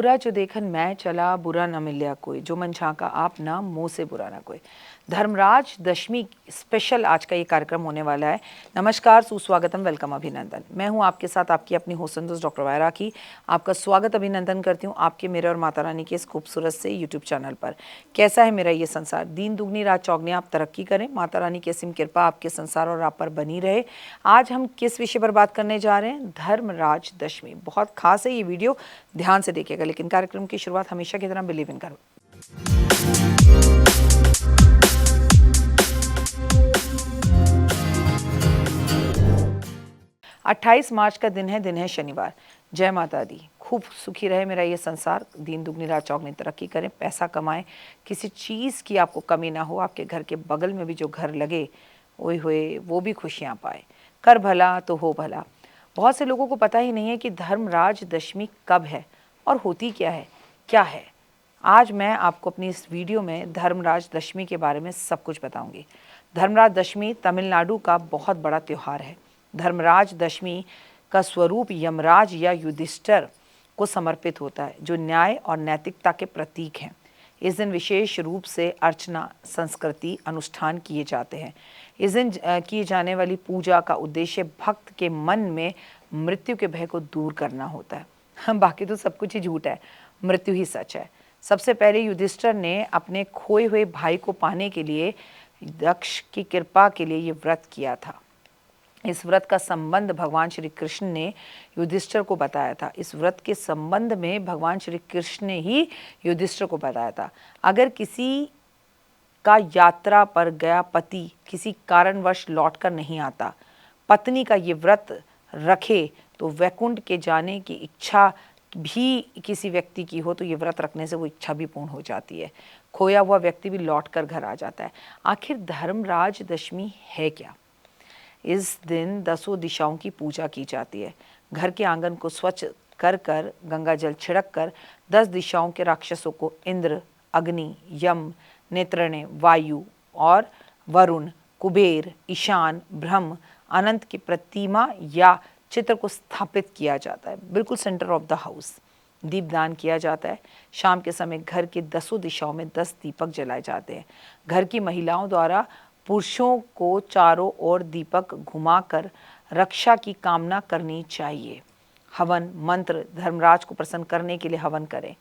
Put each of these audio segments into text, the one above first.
बुरा जो देखन मैं चला, बुरा न मिल्या कोई, जो मन झांका आप ना, मुंह से बुरा ना कोई। धर्मराज दशमी स्पेशल आज का ये कार्यक्रम होने वाला है। नमस्कार, सुस्वागतम, वेलकम, अभिनंदन। मैं हूँ आपके साथ आपकी अपनी होस्ट दोस्त डॉक्टर वायरा की। आपका स्वागत अभिनंदन करती हूँ आपके, मेरे और माता रानी के इस खूबसूरत से यूट्यूब चैनल पर। कैसा है मेरा ये संसार, दिन दुगनी रात चौगनी, आप तरक्की करें, माता रानी की असीम कृपा आपके संसार और आप पर बनी रहे। आज हम किस विषय पर बात करने जा रहे हैं? धर्मराज दशमी। बहुत खास है ये वीडियो, ध्यान से देखिएगा। लेकिन कार्यक्रम की शुरुआत हमेशा की तरह बिलीव इन करो। 28 मार्च का दिन है शनिवार। जय माता दी। खूब सुखी रहे मेरा ये संसार, दिन दुगनी रात चौगनी तरक्की करें, पैसा कमाएं, किसी चीज़ की आपको कमी ना हो, आपके घर के बगल में भी जो घर लगे ओए होए वो भी खुशियां पाए। कर भला तो हो भला। बहुत से लोगों को पता ही नहीं है कि धर्मराज दशमी कब है और होती क्या है। आज मैं आपको अपनी इस वीडियो में धर्मराज दशमी के बारे में सब कुछ बताऊंगी। धर्मराज दशमी तमिलनाडु का बहुत बड़ा त्यौहार है। धर्मराज दशमी का स्वरूप यमराज या युधिष्ठिर को समर्पित होता है, जो न्याय और नैतिकता के प्रतीक हैं। इस दिन विशेष रूप से अर्चना, संस्कृति, अनुष्ठान किए जाते हैं। इस दिन की जाने वाली पूजा का उद्देश्य भक्त के मन में मृत्यु के भय को दूर करना होता है। बाकी तो सब कुछ ही झूठ है, मृत्यु ही सच है। सबसे पहले युधिष्ठिर ने अपने खोए हुए भाई को पाने के लिए दक्ष की कृपा के लिए ये व्रत किया था। इस व्रत का संबंध भगवान श्री कृष्ण ने युधिष्ठिर को बताया था। इस व्रत के संबंध में भगवान श्री कृष्ण ने ही युधिष्ठिर को बताया था। अगर किसी का यात्रा पर गया पति किसी कारणवश लौटकर नहीं आता, पत्नी का ये व्रत रखे तो वैकुंठ के जाने की इच्छा भी किसी व्यक्ति की हो तो ये व्रत रखने से वो इच्छा भी पूर्ण हो जाती है। खोया हुआ व्यक्ति भी लौटकर घर आ जाता है। आखिर धर्मराज दशमी है क्या? इस दिन 10 दिशाओं की पूजा की जाती है। घर के आंगन को स्वच्छ कर गंगा जल छिड़क कर 10 दिशाओं के राक्षसों को इंद्र, अग्नि, यम, नेत्रणे, वायु और वरुण, कुबेर, ईशान, ब्रह्म, अनंत की प्रतिमा या चित्र को स्थापित किया जाता है, बिल्कुल सेंटर ऑफ द हाउस। दीपदान किया जाता है। शाम के समय घर के 10 दिशाओं में 10 दीपक जलाए जाते हैं। घर की महिलाओं द्वारा पुरुषों को चारों ओर दीपक घुमाकर रक्षा की कामना करनी चाहिए। हवन मंत्र, धर्मराज को प्रसन्न करने के लिए हवन करें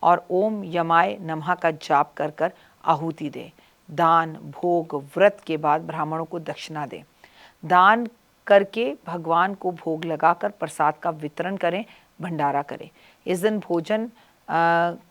और ओम यमाय नमः का जाप कर आहुति दें। दान, भोग, व्रत के बाद ब्राह्मणों को दक्षिणा दें। दान करके भगवान को भोग लगाकर प्रसाद का वितरण करें, भंडारा करें। इस दिन भोजन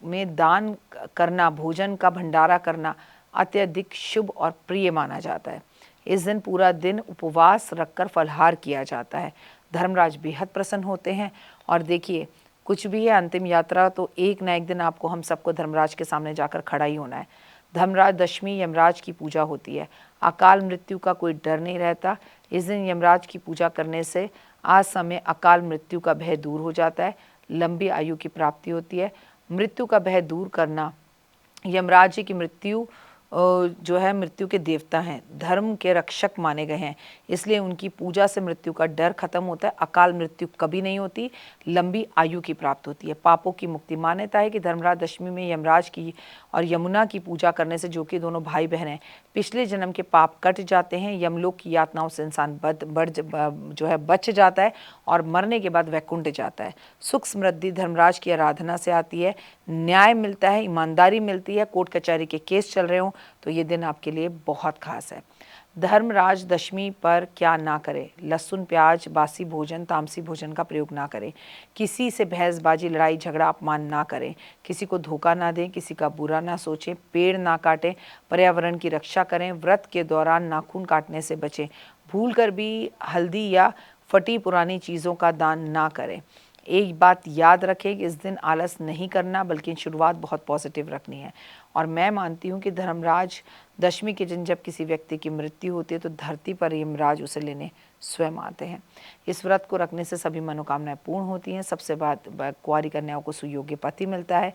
में दान करना, भोजन का भंडारा करना अत्यधिक शुभ और प्रिय माना जाता है। इस दिन पूरा दिन उपवास रखकर फलाहार किया जाता है। धर्मराज बेहद प्रसन्न होते हैं। और देखिए, कुछ भी है, अंतिम यात्रा तो एक ना एक दिन आपको, हम सबको धर्मराज के सामने जाकर खड़ा ही होना है। धर्मराज दशमी यमराज की पूजा होती है। अकाल मृत्यु का कोई डर नहीं रहता। इस दिन यमराज की पूजा करने से आज समय अकाल मृत्यु का भय दूर हो जाता है, लंबी आयु की प्राप्ति होती है। मृत्यु का भय दूर करना, यमराज जी की मृत्यु जो है मृत्यु के देवता हैं, धर्म के रक्षक माने गए हैं, इसलिए उनकी पूजा से मृत्यु का डर खत्म होता है। अकाल मृत्यु कभी नहीं होती, लंबी आयु की प्राप्त होती है। पापों की मुक्ति। मान्यता है कि धर्मराज दशमी में यमराज की और यमुना की पूजा करने से, जो कि दोनों भाई बहन हैं, पिछले जन्म के पाप कट जाते हैं। यमलोक की यातनाओं से इंसान बच जाता है और मरने के बाद वैकुंठ जाता है। सुख समृद्धि धर्मराज की आराधना से आती है। न्याय मिलता है, ईमानदारी मिलती है। कोर्ट कचहरी के केस चल रहे हों तो ये दिन आपके लिए बहुत खास है। धर्मराज दशमी पर क्या ना करें? लहसुन, प्याज, बासी भोजन, तामसी भोजन का प्रयोग ना करें। किसी से बहसबाजी, लड़ाई झगड़ा, अपमान ना करें। किसी को धोखा ना दें, किसी का बुरा ना सोचें, पेड़ ना काटें, पर्यावरण की रक्षा करें। व्रत के दौरान नाखून काटने से बचें। भूल कर भी हल्दी या फटी पुरानी चीज़ों का दान ना करें। एक बात याद रखें कि इस दिन आलस नहीं करना, बल्कि शुरुआत बहुत पॉजिटिव रखनी है। और मैं मानती हूँ कि धर्मराज दशमी के दिन जब किसी व्यक्ति की मृत्यु होती है तो धरती पर यमराज उसे लेने स्वयं आते हैं। इस व्रत को रखने से सभी मनोकामनाएं पूर्ण होती हैं। सबसे बात कुंवारी कन्याओं को सुयोग्य पति मिलता है।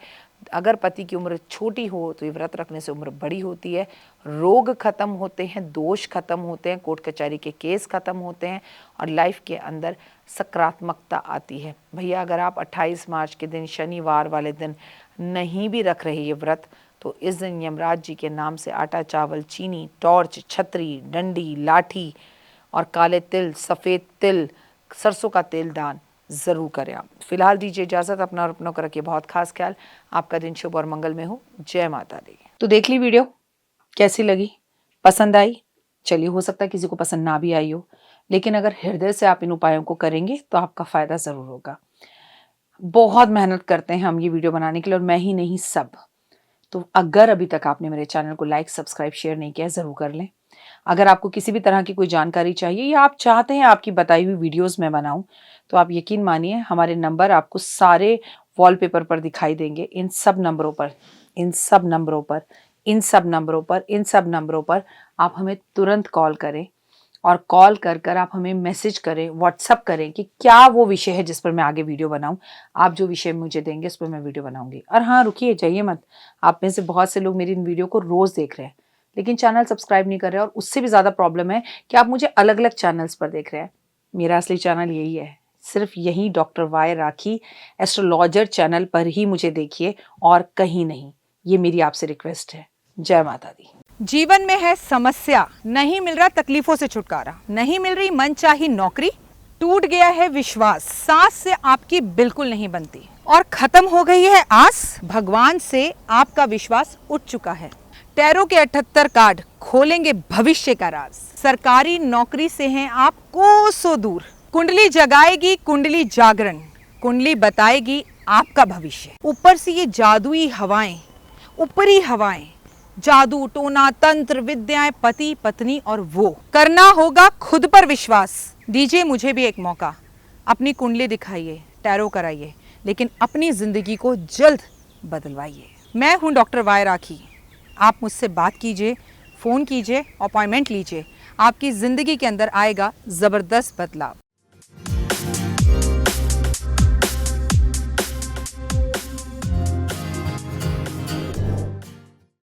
अगर पति की उम्र छोटी हो तो ये व्रत रखने से उम्र बड़ी होती है। रोग खत्म होते हैं, दोष खत्म होते हैं, कोर्ट कचहरी के केस खत्म होते हैं और लाइफ के अंदर सकारात्मकता आती है। भैया अगर आप 28 मार्च के दिन शनिवार वाले दिन नहीं भी रख रहे ये व्रत, तो इस दिन यमराज जी के नाम से आटा, चावल, चीनी, टॉर्च, छतरी, डंडी, लाठी और काले तिल, सफ़ेद तिल, सरसों का तेल दान ज़रूर करें आप। फिलहाल दीजिए इजाज़त, अपना और अपनों का रखिए बहुत खास ख्याल। आपका दिन शुभ और मंगल में हो। जय माता दी। तो देख ली वीडियो, कैसी लगी, पसंद आई? चलिए, हो सकता है किसी को पसंद ना भी आई हो, लेकिन अगर हृदय से आप इन उपायों को करेंगे तो आपका फ़ायदा ज़रूर होगा। बहुत मेहनत करते हैं हम ये वीडियो बनाने के लिए, और मैं ही नहीं, सब। तो अगर अभी तक आपने मेरे चैनल को लाइक, सब्सक्राइब, शेयर नहीं किया, ज़रूर कर लें। अगर आपको किसी भी तरह की कोई जानकारी चाहिए या आप चाहते हैं आपकी बताई हुई वीडियोस मैं बनाऊं, तो आप यकीन मानिए हमारे नंबर आपको सारे वॉलपेपर पर दिखाई देंगे। इन सब नंबरों पर आप हमें तुरंत कॉल करें, और कॉल कर आप हमें मैसेज करें, व्हाट्सअप करें कि क्या वो विषय है जिस पर मैं आगे वीडियो बनाऊं। आप जो विषय मुझे देंगे उस पर मैं वीडियो बनाऊंगी। और हाँ, रुकिए, जाइए मत। आप में से बहुत से लोग मेरी इन वीडियो को रोज़ देख रहे हैं लेकिन चैनल सब्सक्राइब नहीं कर रहे हैं, और उससे भी ज़्यादा प्रॉब्लम है कि आप मुझे अलग अलग चैनल्स पर देख रहे हैं। मेरा असली चैनल यही है, सिर्फ यही डॉक्टर वाई राखी एस्ट्रोलॉजर चैनल पर ही मुझे देखिए और कहीं नहीं। ये मेरी आपसे रिक्वेस्ट है। जय माता दी। जीवन में है समस्या, नहीं मिल रहा तकलीफों से छुटकारा, नहीं मिल रही मनचाही नौकरी, टूट गया है विश्वास, सांस से आपकी बिल्कुल नहीं बनती और खत्म हो गई है आस, भगवान से आपका विश्वास उठ चुका है। टैरो के 78 कार्ड खोलेंगे भविष्य का राज। सरकारी नौकरी से हैं आप कोसों दूर, कुंडली जगाएगी कुंडली जागरण, कुंडली बताएगी आपका भविष्य। ऊपर से ये जादुई हवाएं, ऊपरी हवाएं, जादू टोना तंत्र विद्याएं, पति पत्नी और वो, करना होगा खुद पर विश्वास। दीजिए मुझे भी एक मौका, अपनी कुंडली दिखाइए, टैरो कराइए, लेकिन अपनी जिंदगी को जल्द बदलवाइए। मैं हूं डॉक्टर वाई राखी। आप मुझसे बात कीजिए, फ़ोन कीजिए, अपॉइंटमेंट लीजिए, आपकी ज़िंदगी के अंदर आएगा ज़बरदस्त बदलाव।